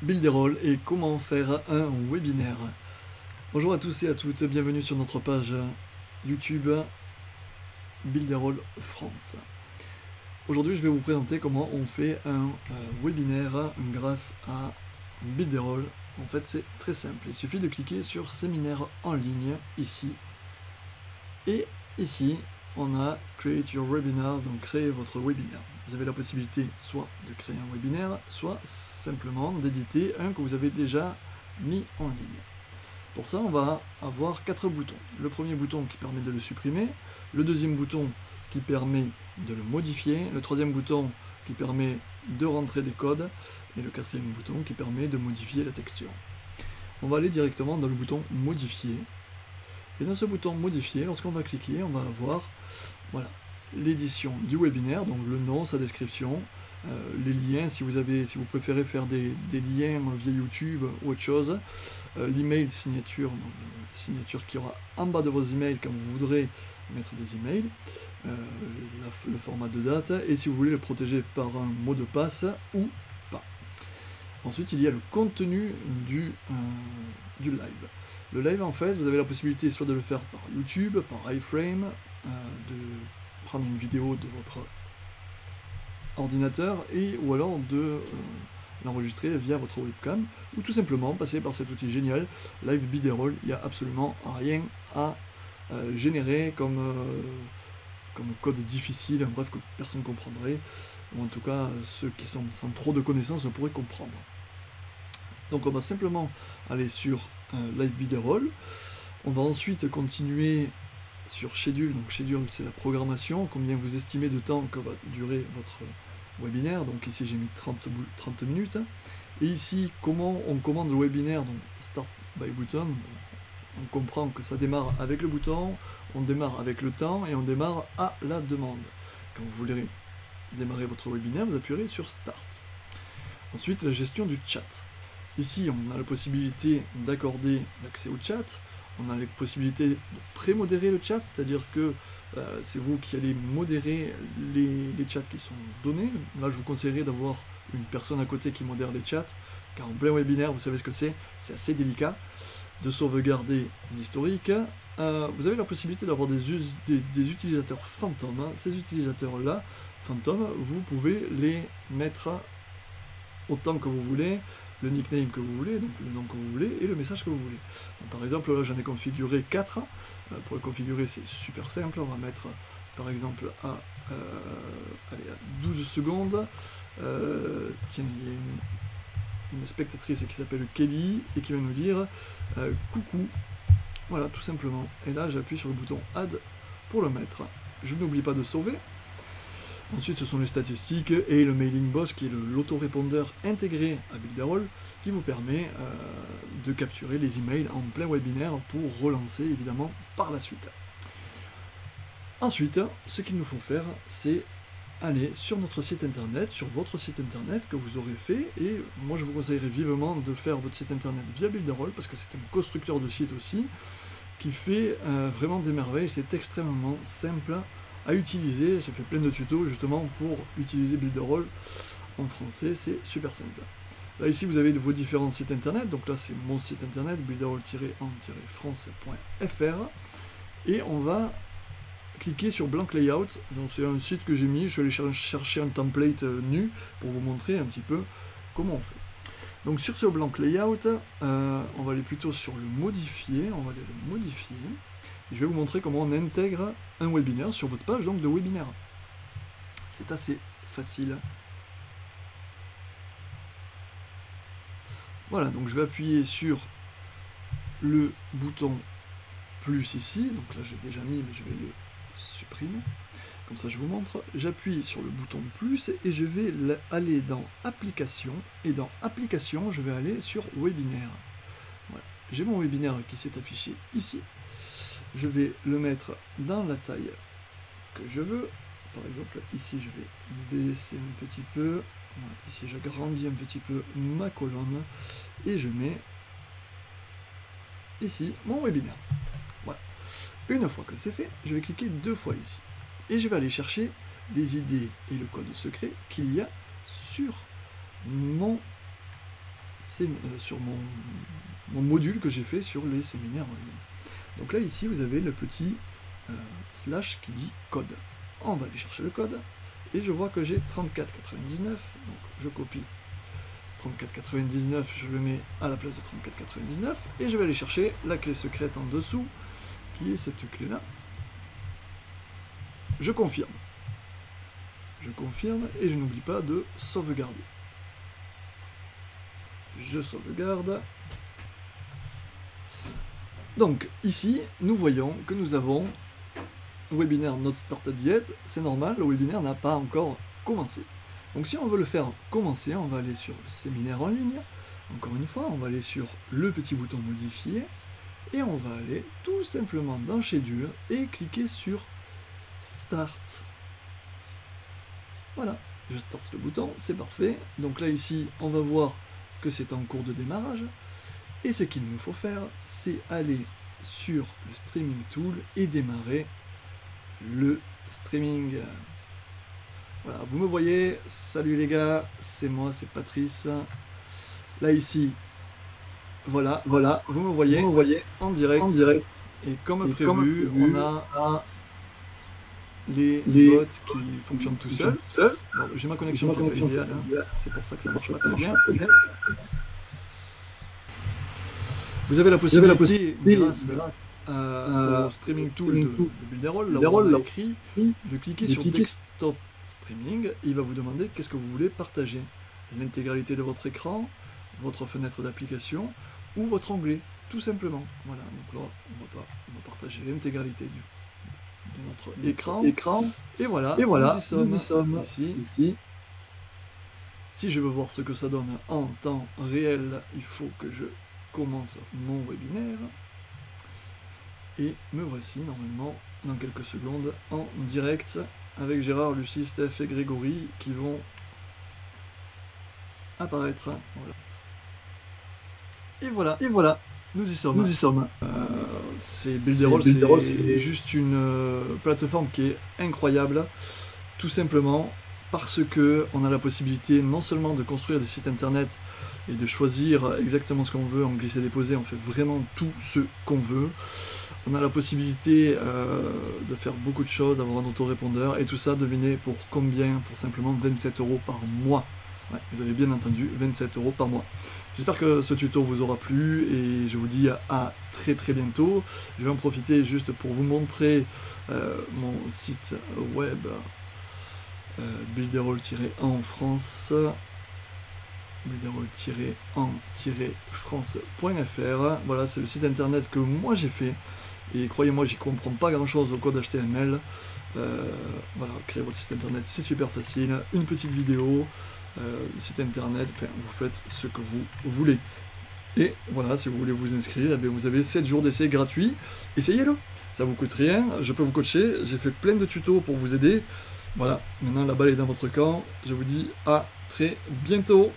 Builderall et comment faire un webinaire. Bonjour à tous et à toutes, bienvenue sur notre page YouTube Builderall France. Aujourd'hui je vais vous présenter comment on fait un webinaire grâce à Builderall. En fait c'est très simple, il suffit de cliquer sur séminaire en ligne ici et ici on a Create Your Webinars, donc créer votre webinaire. Vous avez la possibilité soit de créer un webinaire, soit simplement d'éditer un que vous avez déjà mis en ligne. Pour ça, on va avoir 4 boutons. Le premier bouton qui permet de le supprimer, le deuxième bouton qui permet de le modifier, le troisième bouton qui permet de rentrer des codes, et le quatrième bouton qui permet de modifier la texture. On va aller directement dans le bouton modifier. Et dans ce bouton modifier, lorsqu'on va cliquer, on va avoir voilà, l'édition du webinaire, donc le nom, sa description, les liens, si vous préférez faire des liens via YouTube ou autre chose, l'email signature, donc signature qui aura en bas de vos emails quand vous voudrez mettre des emails, le format de date, et si vous voulez le protéger par un mot de passe ou pas. Ensuite, il y a le contenu du live. Le live, en fait, vous avez la possibilité soit de le faire par YouTube, par iFrame, de prendre une vidéo de votre ordinateur ou alors de l'enregistrer via votre webcam, ou tout simplement passer par cet outil génial, Live Builderall. Il n'y a absolument rien à générer comme code difficile, bref, que personne ne comprendrait, ou en tout cas ceux qui sont sans trop de connaissances pourraient comprendre. Donc on va simplement aller sur Live Builderall. On va ensuite continuer sur Schedule. Donc Schedule, c'est la programmation, combien vous estimez de temps que va durer votre webinaire. Donc ici j'ai mis 30 minutes. Et ici, comment on commande le webinaire, donc Start by Button. On comprend que ça démarre avec le bouton, on démarre avec le temps et on démarre à la demande. Quand vous voulez démarrer votre webinaire, vous appuyez sur Start. Ensuite, la gestion du chat. Ici, on a la possibilité d'accorder l'accès au chat, on a la possibilité de pré-modérer le chat, c'est-à-dire que c'est vous qui allez modérer les chats qui sont donnés. Là, je vous conseillerais d'avoir une personne à côté qui modère les chats, car en plein webinaire, vous savez ce que c'est assez délicat, de sauvegarder l'historique. Vous avez la possibilité d'avoir des utilisateurs fantômes. Ces utilisateurs-là, fantômes, vous pouvez les mettre autant que vous voulez, le nickname que vous voulez, donc le nom que vous voulez, et le message que vous voulez. Donc, par exemple, là j'en ai configuré 4. Pour le configurer, c'est super simple. On va mettre, par exemple, à 12 secondes. Tiens, il y a une spectatrice qui s'appelle Kelly, et qui va nous dire coucou. Voilà, tout simplement. Et là, j'appuie sur le bouton Add pour le mettre. Je n'oublie pas de sauver. Ensuite, ce sont les statistiques et le Mailing Boss, qui est l'autorépondeur intégré à Builderall, qui vous permet de capturer les emails en plein webinaire pour relancer, évidemment, par la suite. Ensuite, ce qu'il nous faut faire, c'est aller sur notre site internet, sur votre site internet que vous aurez fait, et moi je vous conseillerais vivement de faire votre site internet via Builderall, parce que c'est un constructeur de site aussi, qui fait vraiment des merveilles. C'est extrêmement simple à utiliser. J'ai fait plein de tutos justement pour utiliser Builderall en français, c'est super simple. Là ici vous avez vos différents sites internet, donc là c'est mon site internet, builderall-en-france.fr, et on va cliquer sur Blank Layout. C'est un site que j'ai mis, je vais aller chercher un template nu pour vous montrer un petit peu comment on fait. Donc sur ce Blank Layout, on va aller plutôt sur le modifier, on va aller le modifier. Et je vais vous montrer comment on intègre un webinaire sur votre page donc de webinaire. C'est assez facile. Voilà, donc je vais appuyer sur le bouton plus ici. Donc là j'ai déjà mis, mais je vais le supprimer. Comme ça je vous montre. J'appuie sur le bouton plus et je vais aller dans Applications. Et dans Applications, je vais aller sur Webinaire. Voilà. J'ai mon webinaire qui s'est affiché ici. Je vais le mettre dans la taille que je veux. Par exemple, ici, je vais baisser un petit peu. Voilà, ici, j'agrandis un petit peu ma colonne. Et je mets ici mon webinaire. Voilà. Une fois que c'est fait, je vais cliquer 2 fois ici. Et je vais aller chercher les idées et le code secret qu'il y a sur mon sur mon module que j'ai fait sur les séminaires en ligne. Donc là, ici, vous avez le petit slash qui dit code. On va aller chercher le code, et je vois que j'ai 34,99, donc je copie 34,99, je le mets à la place de 34,99, et je vais aller chercher la clé secrète en dessous, qui est cette clé-là. Je confirme. Je confirme, et je n'oublie pas de sauvegarder. Je sauvegarde. Donc, ici, nous voyons que nous avons webinaire not started yet. C'est normal, le webinaire n'a pas encore commencé. Donc si on veut le faire commencer, on va aller sur le séminaire en ligne. Encore une fois, on va aller sur le petit bouton modifier, et on va aller tout simplement dans Schedule et cliquer sur Start. Voilà, je starte le bouton, c'est parfait. Donc là ici, on va voir que c'est en cours de démarrage. Et ce qu'il me faut faire, c'est aller sur le Streaming Tool et démarrer le streaming. Voilà, vous me voyez, salut les gars, c'est moi, c'est Patrice. Là ici, voilà, vous me voyez en direct. Et comme prévu, on a les bots qui fonctionnent tout seuls. Bon, j'ai ma connexion qui est pas idéale, hein. C'est pour ça que ça marche pas très bien. Vous avez la possibilité, grâce au streaming tool de Builderall, là où on a écrit, de cliquer sur Desktop Streaming. Il va vous demander qu'est-ce que vous voulez partager. L'intégralité de votre écran, votre fenêtre d'application ou votre onglet, tout simplement. Voilà, donc là, on va partager l'intégralité de notre écran. Et voilà, nous y sommes ici. Si je veux voir ce que ça donne en temps réel, il faut que je commence mon webinaire. Et me voici normalement dans quelques secondes en direct avec Gérard, Lucie, Steph et Grégory qui vont apparaître. Voilà. Et voilà, nous y sommes. C'est Builderall, c'est juste une plateforme qui est incroyable, tout simplement parce que on a la possibilité non seulement de construire des sites internet et de choisir exactement ce qu'on veut en glisser-déposer, on fait vraiment tout ce qu'on veut. On a la possibilité de faire beaucoup de choses, d'avoir un autorépondeur, et tout ça, devinez pour combien? Pour simplement 27 € par mois. Ouais, vous avez bien entendu, 27 € par mois. J'espère que ce tuto vous aura plu, et je vous dis à très bientôt. Je vais en profiter juste pour vous montrer mon site web Builderall-en France. builderall-en-france.fr. Voilà, c'est le site internet que moi j'ai fait, et croyez-moi, j'y comprends pas grand chose au code HTML. Voilà, créer votre site internet, c'est super facile. Une petite vidéo, site internet, enfin, vous faites ce que vous voulez. Et voilà, si vous voulez vous inscrire, eh bien, vous avez 7 jours d'essai gratuits. Essayez-le, ça vous coûte rien, je peux vous coacher, j'ai fait plein de tutos pour vous aider. Voilà, maintenant la balle est dans votre camp, je vous dis à très bientôt.